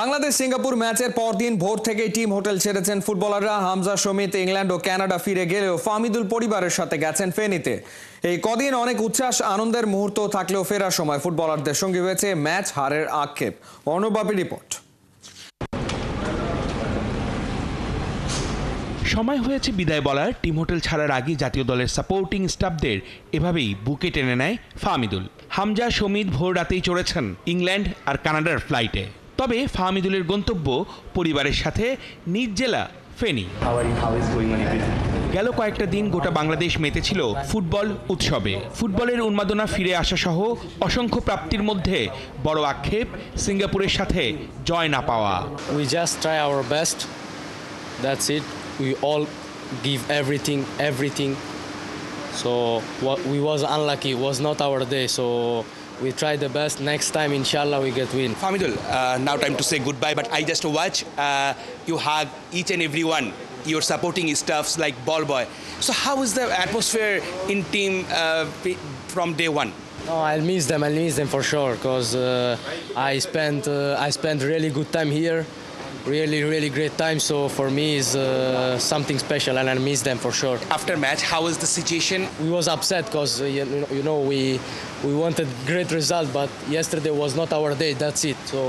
Bangladesh Singapore ম্যাচের পরদিন ভোর থেকেই টিম হোটেল ছেড়েছেন ফুটবলাররা। হামজা, সমিত ইংল্যান্ড ও কানাডা ফিরে গেলেও ফাহমিদুল পরিবারের সাথে গেছেন ফেনীতে। এই কদিন অনেক উচ্ছ্বাস আনন্দের মুহূর্ত থাকলেও ফেরার সময় ফুটবলারদের সঙ্গে হয়েছে ম্যাচ হারের আক্ষেপ। অনুবাপী রিপোর্ট। সময় হয়েছে বিদায় বলার। টিম হোটেল ছাড়ার আগে জাতীয় দলের সাপোর্টিং স্টাফদের এভাবেই বুকে টেনে নেয় ফাহমিদুল। হামজা, সমিত ভোর রাতেই চড়েছেন ইংল্যান্ড আর কানাডার ফ্লাইটে। তবে ফাহমিদুলের গন্তব্য পরিবারের সাথে নিজ জেলা ফেনী। গেল কয়েকটা দিন গোটা বাংলাদেশ মেতেছিল ফুটবল উৎসবে। ফুটবলের উন্মাদনা ফিরে আসা সহ অসংখ্য প্রাপ্তির মধ্যে বড় আক্ষেপ সিঙ্গাপুরের সাথে জয় না পাওয়া। We just try our best. That's it. We all give everything. So what we was unlucky. It was not our day. So we try the best. Next time, inshallah, we get win. Famidul, now time to say goodbye. But I just watch you hug each and everyone. Your supporting stuffs like ball boy. So how is the atmosphere in team from day one? No, I'll miss them for sure. Because I spent really good time here. Really great time. So for me is something special, and I miss them for sure. After match, how is the situation? We was upset because we wanted great result, but yesterday was not our day. That's it. So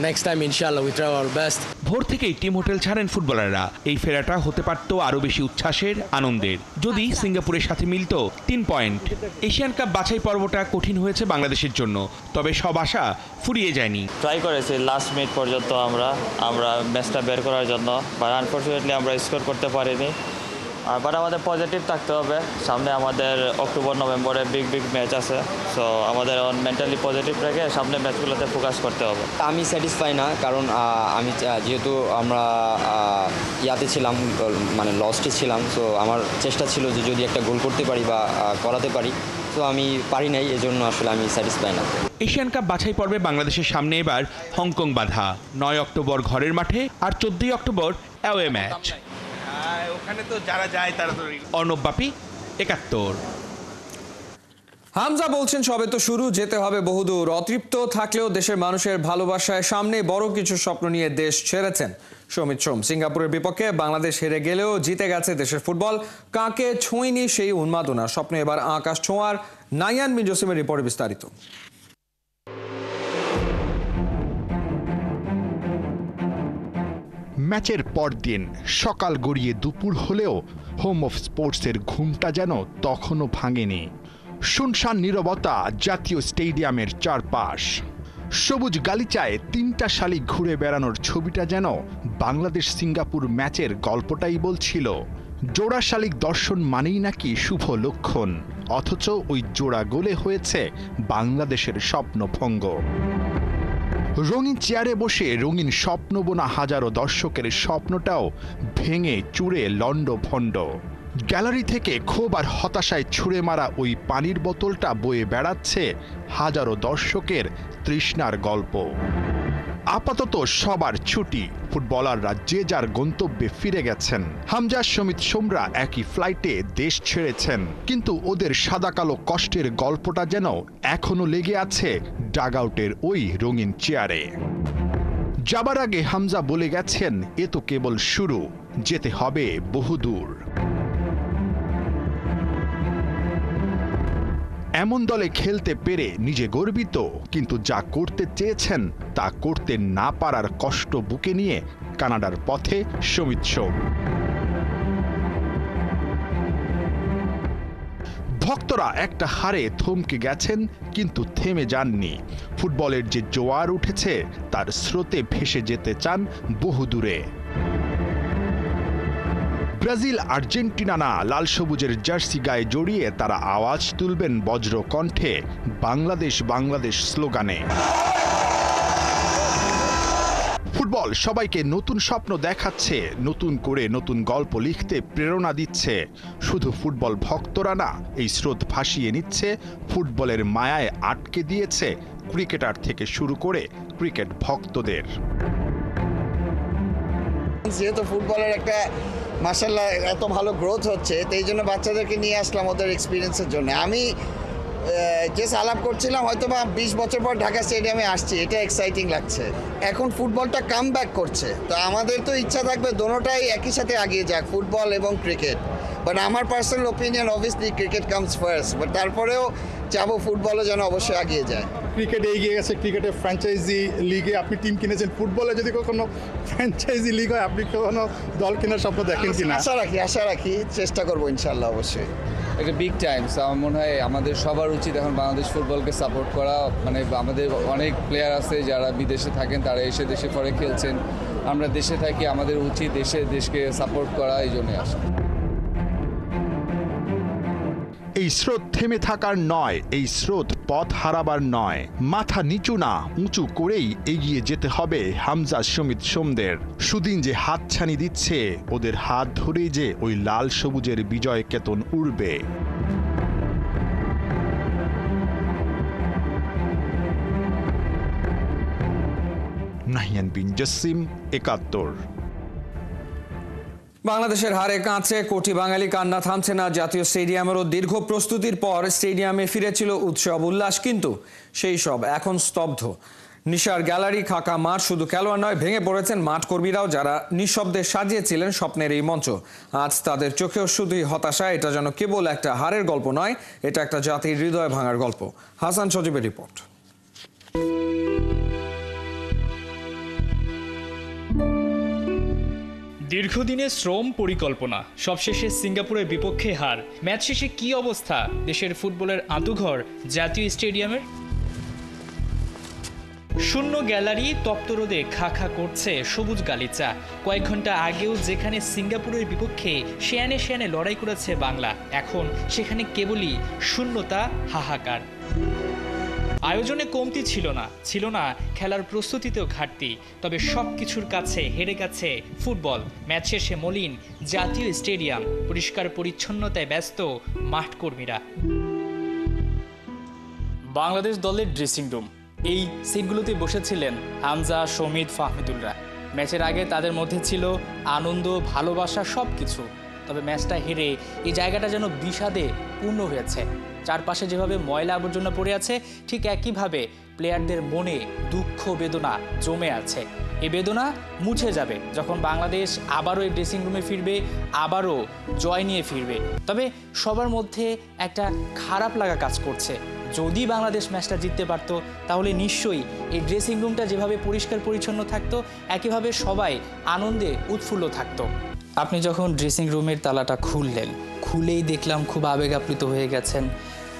next time, inshallah, we try our best. ভোর থেকেই team hotel ছাড়েন ফুটবলাররা। এই ফেরাটা হতে পারত আরো বেশি উচ্ছ্বাসের, আনন্দের, যদি সিঙ্গাপুরের সাথে মিলত 3 পয়েন্ট। এশিয়ান কাপ বাছাই পর্বটা কঠিন হয়েছে বাংলাদেশের জন্য, তবে সব আশা ফুরিয়ে যায়নি। ট্রাই করেছি লাস্ট মিনিট পর্যন্ত আমরা ম্যাচটা বের করার জন্য, বাট আনফরচুনেটলি আমরা স্কোর করতে পারিনি। বাট আমাদের পজিটিভ থাকতে হবে। সামনে আমাদের অক্টোবর নভেম্বরে বিগ ম্যাচ আছে। সো আমাদের মেন্টালি পজিটিভ রেখে সামনে ম্যাচগুলোতে ফোকাস করতে হবে। আমি স্যাটিসফাই না, কারণ আমি যেহেতু আমরা ইয়াতে ছিলাম, মানে লস্টে ছিলাম। তো আমার চেষ্টা ছিল যে যদি একটা গোল করতে পারি বা করাতে পারি, তো আমি পারি নাই, এজন্য আসলে আমি স্যাটিসফাই না। এশিয়ান কাপ বাছাই পর্বে বাংলাদেশের সামনে এবার হংকং বাধা। 9 অক্টোবর ঘরের মাঠে আর 14 অক্টোবর অ্যাওয়ে ম্যাচ। ওখানে তো যারা যায় তারা তো। অনুবাপী, 71। হামজা বলছেন সবে তো শুরু, যেতে হবে বহুদূর। অতৃপ্ত থাকলেও দেশের মানুষের ভালোবাসায় সামনে বড় কিছু স্বপ্ন নিয়ে দেশ ছেড়েছেন সমিত সোম। সিঙ্গাপুরের বিপক্ষে বাংলাদেশ হেরে গেলেও জিতে গেছে দেশের ফুটবল। কাকে ছোঁয়নি সেই উন্মাদনা, স্বপ্ন এবার আকাশ ছোঁয়ার। নাইয়ান বিন জসিমের রিপোর্টে বিস্তারিত। ম্যাচের পরদিন সকাল গড়িয়ে দুপুর হলেও হোম অফ স্পোর্টসের ঘুমটা যেন তখনও ভাঙেনি। শুনশান নীরবতা জাতীয় স্টেডিয়ামের চারপাশ। সবুজ গালিচায় 3টা শালিক ঘুরে বেড়ানোর ছবিটা যেন বাংলাদেশ সিঙ্গাপুর ম্যাচের গল্পটাই বলছিল। জোড়া শালিক দর্শন মানেই নাকি শুভ লক্ষণ, অথচ ওই জোড়া গোলে হয়েছে বাংলাদেশের স্বপ্নভঙ্গ। রঙিন চেয়ারে বসে রঙিন স্বপ্ন বোনা হাজারো দর্শকের স্বপ্নটাও ভেঙে চুরে লণ্ডভণ্ড। গ্যালারি থেকে ক্ষোভ আর হতাশায় ছুঁড়ে মারা ওই পানির বোতলটা বয়ে বেড়াচ্ছে হাজারো দর্শকের তৃষ্ণার গল্প। আপাতত সবার ছুটি, ফুটবলাররা যে যার গন্তব্যে ফিরে গেছেন। হামজা, সমিত, সোমরা একই ফ্লাইটে দেশ ছেড়েছেন, কিন্তু ওদের সাদা কালো কষ্টের গল্পটা যেন এখনো লেগে আছে ডাগআউটের ওই রঙিন চেয়ারে। যাবার আগে হামজা বলে গেছেন, এ তো কেবল শুরু, যেতে হবে বহুদূর। এমন দলে খেলতে পেরে নিজে গর্বিত, কিন্তু যা করতে চেয়েছেন তা করতে না পারার কষ্ট বুকে নিয়ে কানাডার পথে সমিত সোম। ভক্তরা একটা হারে থমকে গেছেন, কিন্তু থেমে যাননি। ফুটবলের যে জোয়ার উঠেছে তার স্রোতে ভেসে যেতে চান বহুদূরে। ব্রাজিল, আর্জেন্টিনা না, লাল সবুজের জার্সি গায়ে জড়িয়ে তারা আওয়াজ তুলবেন বজ্র কণ্ঠে বাংলাদেশ বাংলাদেশ স্লোগানে। ফুটবল সবাইকে নতুন স্বপ্ন দেখাচ্ছে, নতুন করে নতুন গল্প লিখতে প্রেরণা দিচ্ছে। শুধু ফুটবল ভক্তরা না, এই স্রোত ভাসিয়ে নিচ্ছে ফুটবলের মায়ায় আটকে দিয়েছে ক্রিকেটার থেকে শুরু করে ক্রিকেট ভক্তদের। যেহেতু ফুটবলের একটা মাশাআল্লাহ এত ভালো গ্রোথ হচ্ছে, তো এই জন্য বাচ্চাদেরকে নিয়ে আসলাম ওদের এক্সপিরিয়েন্সের জন্য। আমি জাস্ট আলাপ করছিলাম, হয়তো বা 20 বছর পর ঢাকা স্টেডিয়ামে আসছি, এটা এক্সাইটিং লাগছে। এখন ফুটবলটা কাম ব্যাক করছে, তো আমাদের তো ইচ্ছা থাকবে দোনোটাই একই সাথে আগিয়ে যাক, ফুটবল এবং ক্রিকেট। বাট আমার personal opinion obviously cricket comes first, but তারপরেও চাবো ফুটবলও যেন অবশ্যই আগিয়ে যায়। ক্রিকেটে এগিয়ে গেছে, ক্রিকেটে ফ্র্যাঞ্চাইজি লিগে আপনি টিম কিনেছেন, ফুটবলে যদি কখনো ফ্র্যাঞ্চাইজি লিগ হয় আপনি কখনো দল কেনার স্বপ্ন দেখেন কিনা? আশা রাখি, চেষ্টা করবো ইনশাল্লাহ অবশ্যই। একটা বিগ টাইম। আমার মনে হয় আমাদের সবার উচিত এখন বাংলাদেশ ফুটবলকে সাপোর্ট করা। মানে আমাদের অনেক প্লেয়ার আছে যারা বিদেশে থাকেন, তারা এসে দেশে পরে খেলছেন। আমরা দেশে থাকি, আমাদের উচিত দেশকে সাপোর্ট করা, এই জন্যই আসা। এই স্রোত থেমে থাকার নয়, এই স্রোত পথ হারাবার নয়। মাথা নিচু না, উঁচু করেই এগিয়ে যেতে হবে হামজা শমিত সোমদের। সুদিন যে হাতছানি দিচ্ছে, ওদের হাত ধরেই যে ওই লাল সবুজের বিজয় কেতন উড়বে। নাহিয়ান বিন জসিম, ৭১। বাংলাদেশের হারে কাঁচে কোটি বাঙালি, কান্না থামছে না জাতীয় স্টেডিয়ামেরও। দীর্ঘ প্রস্তুতির পর স্টেডিয়ামে ফিরেছিল উৎসব উল্লাস, কিন্তু সেই সব এখন স্তব্ধ। নিশার গ্যালারি, খাকা মাঠ, শুধু খেলোয়াড় নয়, ভেঙে পড়েছেন মাঠ কর্মীরাও, যারা নিঃশব্দে সাজিয়েছিলেন স্বপ্নের এই মঞ্চ। আজ তাদের চোখেও শুধুই হতাশা। এটা যেন কেবল একটা হারের গল্প নয়, এটা একটা জাতির হৃদয় ভাঙার গল্প। হাসান সজীবের রিপোর্ট। দীর্ঘদিনের শ্রম, পরিকল্পনা, সবশেষে সিঙ্গাপুরের বিপক্ষে হার। ম্যাচ শেষে কি অবস্থা দেশের ফুটবলের আঁতুঘর জাতীয় স্টেডিয়ামের? শূন্য গ্যালারি, তপ্ত রোদে খা খা করছে সবুজ গালিচা। কয়েক ঘন্টা আগেও যেখানে সিঙ্গাপুরের বিপক্ষে শেয়ানে শেয়ানে লড়াই করেছে বাংলা, এখন সেখানে কেবলই শূন্যতা, হাহাকার। আয়োজনে কমতি ছিল না খেলার প্রস্তুতিতেও ঘাটতি, তবে সবকিছুর কাছে হেরে গেছে ফুটবল। ম্যাচ শেষে মলিন জাতীয় স্টেডিয়াম, পরিষ্কার পরিচ্ছন্নতায় ব্যস্ত মাঠ কর্মীরা। বাংলাদেশ দলের ড্রেসিং রুম, এই সিটগুলোতে বসেছিলেন হামজা, শমিত, ফাহমিদুলরা। ম্যাচের আগে তাদের মধ্যে ছিল আনন্দ, ভালোবাসা, সব কিছু। তবে ম্যাচটা হেরে এই জায়গাটা যেন বিষাদে পূর্ণ হয়েছে। চারপাশে যেভাবে ময়লা আবর্জনা পড়ে আছে, ঠিক একইভাবে প্লেয়ারদের মনে দুঃখ, বেদনা জমে আছে। এই বেদনা মুছে যাবে যখন বাংলাদেশ আবারও এই ড্রেসিং রুমে ফিরবে, আবারও জয় নিয়ে ফিরবে। তবে সবার মধ্যে একটা খারাপ লাগা কাজ করছে। যদি বাংলাদেশ ম্যাচটা জিততে পারতো, তাহলে নিশ্চয়ই এই ড্রেসিং রুমটা যেভাবে পরিষ্কার পরিচ্ছন্ন থাকতো, একইভাবে সবাই আনন্দে উৎফুল্ল থাকতো। আপনি যখন ড্রেসিং রুমের তালাটা খুলেই দেখলাম খুব আবেগ আপ্লুত হয়ে গেছেন।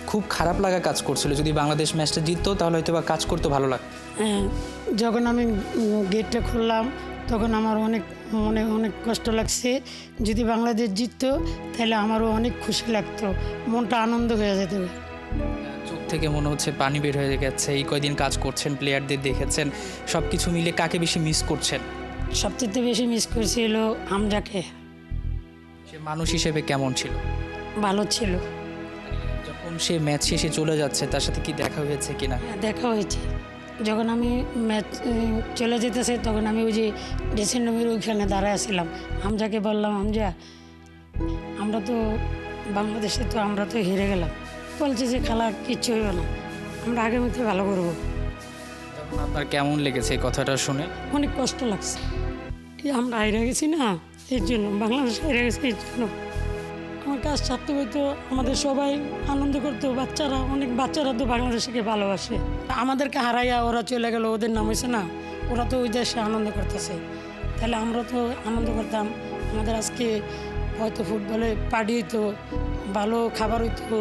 খুব খারাপ লাগা কাজ করছিল। যদি বাংলাদেশ ম্যাচটা জিততো তাহলে হয়তো বা কাজ করতে ভালো লাগতো। যখন আমি গেটটা খুললাম তখন আমার অনেক কষ্ট লাগছে। যদি বাংলাদেশ জিততো তাহলে আমারও অনেক খুশি লাগতো, মনটা আনন্দ হয়ে যেত। চোখ থেকে মনে হচ্ছে পানি বের হয়ে গেছে। এই কয়দিন কাজ করছেন, প্লেয়ারদের দেখেছেন, সব কিছু মিলে কাকে বেশি মিস করছেন? সবচেয়ে বেশি মিস করছিল হামজাকে। সে মানুষ হিসেবে কেমন ছিল? ভালো ছিল। যখন সে ম্যাচ শেষে চলে যাচ্ছে, তার সাথে কি দেখা হয়েছে কিনা? দেখা হয়েছে। যখন আমি ম্যাচ চলে যেতেছে তখন আমি ওই যে ড্রেসিং রুমের ওইখানে দাঁড়ায় ছিলাম। হামজাকে বললাম, হামজা আমরা তো বাংলাদেশে তো আমরা তো হেরে গেলাম। বলছে যে খেলা কিচ্ছু হইবে না, আমরা আগামীতে ভালো করবো। আপনার কেমন লেগেছে এই কথাটা শুনে? অনেক কষ্ট লাগছে। আমরা হেরে গেছি না, এর জন্য বাংলাদেশ হেরে গেছে, এর জন্য আমার কাজ ছাড়তে হইতো। আমাদের সবাই আনন্দ করতো, অনেক বাচ্চারা তো বাংলাদেশকে ভালোবাসে। আমাদেরকে হারাইয়া ওরা চলে গেল, ওদের নাম হয়েছে না, ওরা তো ওই দেশে আনন্দ করতেছে। তাহলে আমরা তো আনন্দ করতাম। আমাদের আজকে হয়তো ফুটবলে পার্টি হইতো, ভালো খাবার হইতো।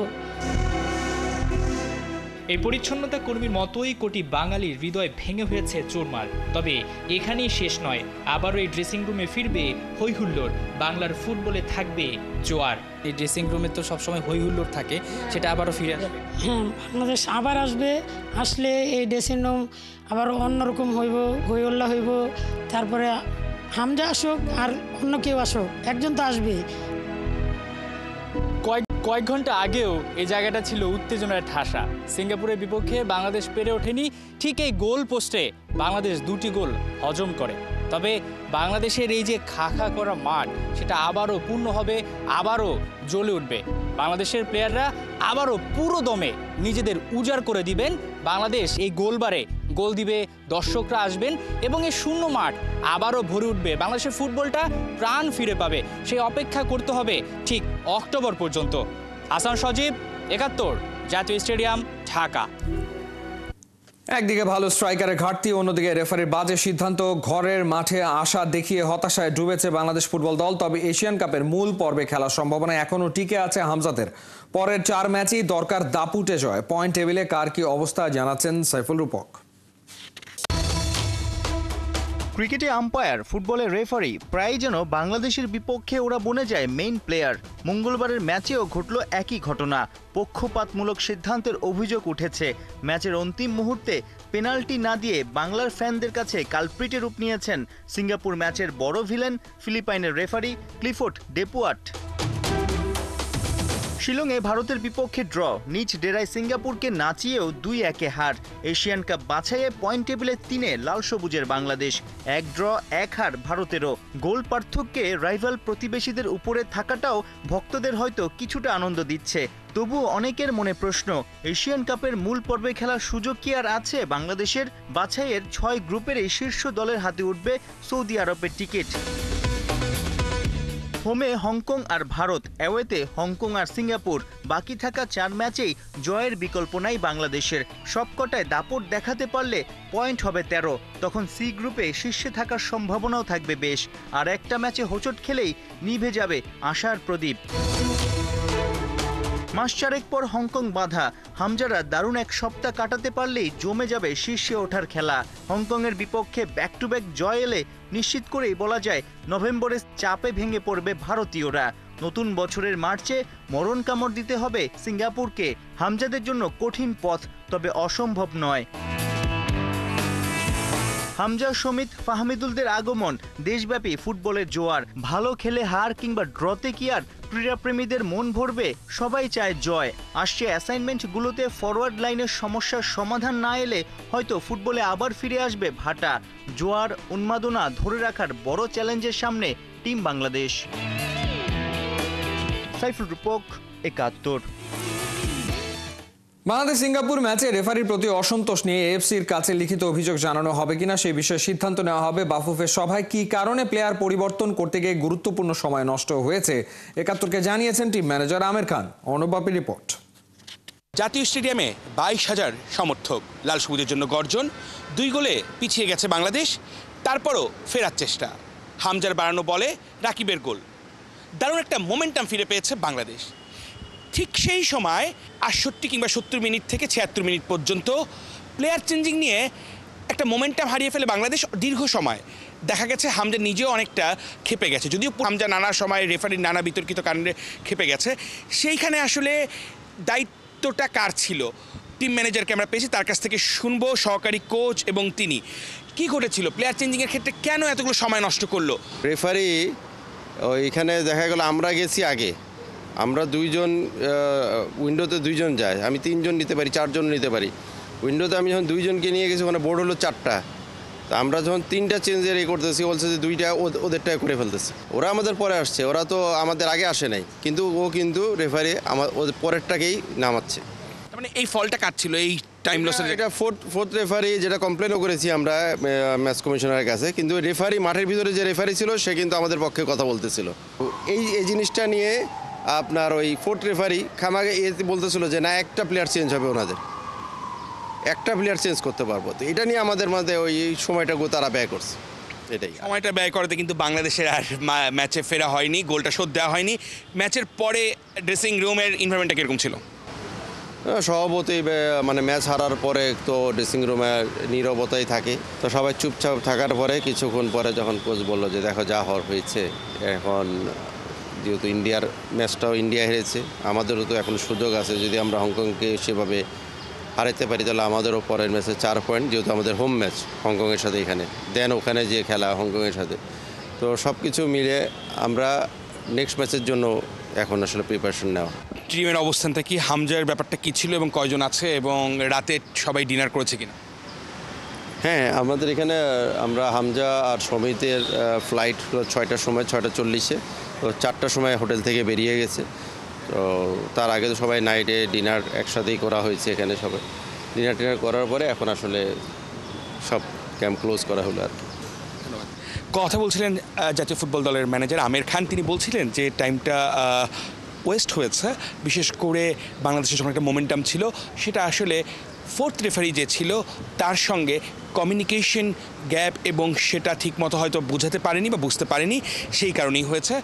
এই পরিচ্ছন্নতা কর্মীর মতোই কোটি বাঙালির হৃদয় ভেঙে হয়েছে চোরমার। তবে এখানেই শেষ নয়, আবারও এই ড্রেসিং রুমে ফিরবে হইহুল্লোড়, বাংলার ফুটবলে থাকবে জোয়ার। এই ড্রেসিং রুমে তো সবসময় হইহুল্লোড় থাকে, সেটা আবারও ফিরে আসবে। হ্যাঁ, বাংলাদেশ আবার আসবে। আসলে এই ড্রেসিং রুম আবার অন্যরকম হইব, হইহল্লা হইব। তারপরে হামজা আসুক আর অন্য কেউ আসুক, একজন তো আসবে। কয়েক ঘন্টা আগেও এই জায়গাটা ছিল উত্তেজনার ঠাসা। সিঙ্গাপুরের বিপক্ষে বাংলাদেশ পেরে ওঠেনি, ঠিক এই গোল পোস্টে বাংলাদেশ 2টি গোল হজম করে। তবে বাংলাদেশের এই যে খা করা মাঠ, সেটা আবারও পূর্ণ হবে, আবারও জ্বলে উঠবে। বাংলাদেশের প্লেয়াররা আবারও পুরো দমে নিজেদের উজাড় করে দিবেন। বাংলাদেশ এই গোলবারে গোল দিবে, দর্শকরা আসবেন এবং এই শূন্য মাঠ আবারও ভরে উঠবে। বাংলাদেশের ফুটবলটা প্রাণ ফিরে পাবে। সেই অপেক্ষা করতে হবে ঠিক অক্টোবর পর্যন্ত। হাসান সজীব, ৭১, জাতীয় স্টেডিয়াম, ঢাকা। একদিকে ভালো স্ট্রাইকারের ঘাটতি, অন্যদিকে রেফারির বাজে সিদ্ধান্ত, ঘরের মাঠে আশা দেখিয়ে হতাশায় ডুবেছে বাংলাদেশ ফুটবল দল। তবে এশিয়ান কাপের মূল পর্বে খেলার সম্ভাবনা এখনও টিকে আছে হামজাদের। পরের 4 ম্যাচেই দরকার দাপুটে জয়। পয়েন্ট টেবিলে কার কি অবস্থা জানাচ্ছেন সাইফুল রূপক। ক্রিকেটে আম্পায়ার, ফুটবলে রেফারি, প্রায় যেন বাংলাদেশের বিপক্ষে ওরা বনে যায় মেইন প্লেয়ার। মঙ্গলবারের ম্যাচেও ঘটল একই ঘটনা। পক্ষপাতমূলক সিদ্ধান্তের অভিযোগ উঠেছে। ম্যাচের অন্তিম মুহূর্তে পেনাল্টি না দিয়ে বাংলার ফ্যানদের কাছে কালপ্রিটে রূপ নিয়েছেন সিঙ্গাপুর ম্যাচের বড় ভিলেন ফিলিপাইনের রেফারি ক্লিফোর্ড ডেপুয়াট। শিলংয়ে ভারতের বিপক্ষে ড্র, নিজ ডেরায় সিঙ্গাপুরকে নাচিয়েও 2-1 হার। এশিয়ান কাপ বাছাইয়ে পয়েন্ট টেবিলে 3-এ লাল সবুজের বাংলাদেশ। 1 ড্র 1 হার ভারতেরও। গোল পার্থক্যে রাইভাল প্রতিবেশীদের উপরে থাকাটাও ভক্তদের হয়তো কিছুটা আনন্দ দিচ্ছে। তবুও অনেকের মনে প্রশ্ন, এশিয়ান কাপের মূল পর্বে খেলার সুযোগ কি আর আছে বাংলাদেশের? বাছাইয়ের 6 গ্রুপের এই শীর্ষ দলের হাতে উঠবে সৌদি আরবের টিকিট। হোমে হংকং আর ভারত, অ্যাওয়েতে হংকং আর সিঙ্গাপুর। বাকি থাকা 4 ম্যাচেই জয়ের বিকল্প নাই বাংলাদেশের। সবকটায় দাপট দেখাতে পারলে পয়েন্ট হবে 13। তখন সি গ্রুপে শীর্ষে থাকার সম্ভাবনাও থাকবে বেশ। আর একটা ম্যাচে হোঁচট খেলেই নিভে যাবে আশার প্রদীপ। মাস 4 পর হংকং বাধা। হামজারা দারুণ এক সপ্তাহ কাটাতে পারলেই জমে যাবে শীর্ষে ওঠার খেলা। হংকংয়ের বিপক্ষে ব্যাক টু ব্যাক জয় এলে নিশ্চিত করেই বলা যায় নভেম্বরে চাপে ভেঙে পড়বে ভারতীয়রা। নতুন বছরের মার্চে মরণ কামড় দিতে হবে সিঙ্গাপুরকে। হামজাদের জন্য কঠিন পথ, তবে অসম্ভব নয়। হামজা, সমিত, ফাহমিদুলদের আগমন, দেশব্যাপী ফুটবলের জোয়ার। ভালো খেলে হার কিংবা ড্রতে কি আর ক্রীড়াপ্রেমীদের মন ভরবে? সবাই চায় জয়। আসছে অ্যাসাইনমেন্টগুলোতে ফরওয়ার্ড লাইনের সমস্যার সমাধান না এলে হয়তো ফুটবলে আবার ফিরে আসবে ভাটা। জোয়ার, উন্মাদনা ধরে রাখার বড় চ্যালেঞ্জের সামনে টিম বাংলাদেশ। সাইফুল রূপক, ৭১। বাংলাদেশ সিঙ্গাপুর ম্যাচে রেফারির প্রতি অসন্তোষ নিয়ে এএফসির কাছে লিখিত অভিযোগ জানানো হবে কিনা সেই বিষয়ে সিদ্ধান্ত নেওয়া হবে বাফুফের সভায়। কি কারণে প্লেয়ার পরিবর্তন করতে গিয়ে গুরুত্বপূর্ণ সময় নষ্ট হয়েছে ৭১কে জানিয়েছেন team manager Aamir Khan. অনুবাপী report. জাতীয় স্টেডিয়ামে 22,000 সমর্থক, লাল সবুজের জন্য গর্জন। 2 গোলে পিছিয়ে গেছে বাংলাদেশ, তারপরও ফেরার চেষ্টা। হামজার বাড়ানো বলে রাকিবের গোল। দারুণ একটা মোমেন্টাম ফিরে পেয়েছে বাংলাদেশ। ঠিক সেই সময় ৬৮ কিংবা ৭০ মিনিট থেকে ৭৬ মিনিট পর্যন্ত প্লেয়ার চেঞ্জিং নিয়ে একটা মোমেন্টাম হারিয়ে ফেলে বাংলাদেশ দীর্ঘ সময়। দেখা গেছে হামজা নিজেও অনেকটা খেপে গেছে, যদিও হামজা নানা সময় রেফারির নানা বিতর্কিত কারণে খেপে গেছে। সেইখানে আসলে দায়িত্বটা কার ছিল? টিম ম্যানেজারকে আমরা পেয়েছি, তার কাছ থেকে শুনবো সহকারী কোচ এবং তিনি কি ঘটেছিল প্লেয়ার চেঞ্জিংয়ের ক্ষেত্রে, কেন এতগুলো সময় নষ্ট করলো রেফারি। ওইখানে দেখা গেল আমরা গেছি আগে, আমরা 2 জন উইন্ডোতে 2 জন যায়, আমি 3 জন নিতে পারি, 4 জন নিতে পারি। উইন্ডোতে আমি যখন 2 জনকে নিয়ে গেছি, ওখানে বোর্ড হলো 4টা। তা আমরা যখন 3টা চেঞ্জের করতেছি, বলছে যে 2টা ওদেরটাই করে ফেলতেছে। ওরা আমাদের পরে আসছে, ওরা তো আমাদের আগে আসে নাই, কিন্তু ও কিন্তু রেফারি ওদের পরেরটাকেই নামাচ্ছে। মানে এই ফলটা কার ছিল এই টাইম লসের? এটা ফোর্থ রেফারি, যেটা কমপ্লেনও করেছি আমরা ম্যাচ কমিশনারের কাছে। কিন্তু রেফারি, মাঠের ভিতরে যে রেফারি ছিল সে কিন্তু আমাদের পক্ষে কথা বলতেছিল। এই জিনিসটা নিয়ে আপনার ওই ফোর্থ রেফারি খামাকে বলতেছিল যে না, একটা প্লেয়ার চেঞ্জ হবে, ওনাদের একটা প্লেয়ার চেঞ্জ করতে পারবো। তো এটা নিয়ে আমাদের মধ্যে ওই সময়টাকে তারা ব্যয় করছে। এটাই সময়টা ব্যয় করাতে কিন্তু বাংলাদেশের আর ম্যাচে ফেরা হয়নি, গোলটা শোধ দেওয়া হয়নি। ম্যাচের পরে ড্রেসিং রুমের এনভায়রনমেন্টটা কিরকম ছিল? স্বভাবতই মানে ম্যাচ হারার পরে তো ড্রেসিং রুমে নীরবতাই থাকে, তো সবাই চুপচাপ থাকার পরে কিছুক্ষণ পরে যখন কোচ বললো যে দেখো যা হওয়ার হয়েছে, এখন যেহেতু ইন্ডিয়ার ম্যাচটাও ইন্ডিয়া হেরেছে, আমাদেরও তো এখন সুযোগ আছে, যদি আমরা হংকংকে সেভাবে হারাতে পারি তাহলে আমাদেরও পরের ম্যাচে 4 পয়েন্ট, যেহেতু আমাদের হোম ম্যাচ হংকংয়ের সাথে এখানে, দেন ওখানে যে খেলা হংকংয়ের সাথে। তো সব কিছু মিলে আমরা নেক্সট ম্যাচের জন্য এখন আসলে প্রিপারেশন নেওয়া। টিমের অবস্থানটা কি, হামজার ব্যাপারটা কি ছিল এবং কয়জন আছে, এবং রাতে সবাই ডিনার করেছে কিনা? হ্যাঁ, আমাদের এখানে আমরা হামজা আর সমিতের ফ্লাইট 6টার সময়, 6টা 40-এ, তো 4টার সময় হোটেল থেকে বেরিয়ে গেছে। তো তার আগে তো সবাই নাইটে ডিনার একসাথেই করা হয়েছে এখানে সবাই ডিনার করার পরে এখন আসলে সব ক্যাম্প ক্লোজ করা হলো আর কি। কথা বলছিলেন জাতীয় ফুটবল দলের ম্যানেজার আমির খান, তিনি বলছিলেন যে টাইমটা ওয়েস্ট হয়েছে, বিশেষ করে বাংলাদেশের যখন একটা মোমেন্টাম ছিল সেটা আসলে ফোর্থ রেফারি যে ছিল তার সঙ্গে কমিউনিকেশন গ্যাপ এবং সেটা ঠিকমতো হয়তো বোঝাতে পারেনি বা বুঝতে পারেনি, সেই কারণেই হয়েছে।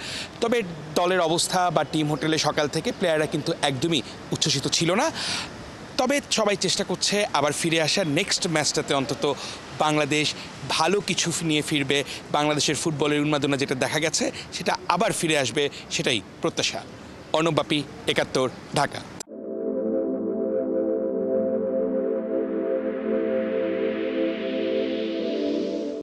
তবে দলের অবস্থা বা টিম হোটেলে সকাল থেকে প্লেয়াররা কিন্তু একদমই উচ্ছ্বসিত ছিল না। তবে সবাই চেষ্টা করছে আবার ফিরে আসার, নেক্সট ম্যাচটাতে অন্তত বাংলাদেশ ভালো কিছু নিয়ে ফিরবে, বাংলাদেশের ফুটবলের উন্মাদনা যেটা দেখা গেছে সেটা আবার ফিরে আসবে, সেটাই প্রত্যাশা। অর্ণব বাপি, ৭১, ঢাকা।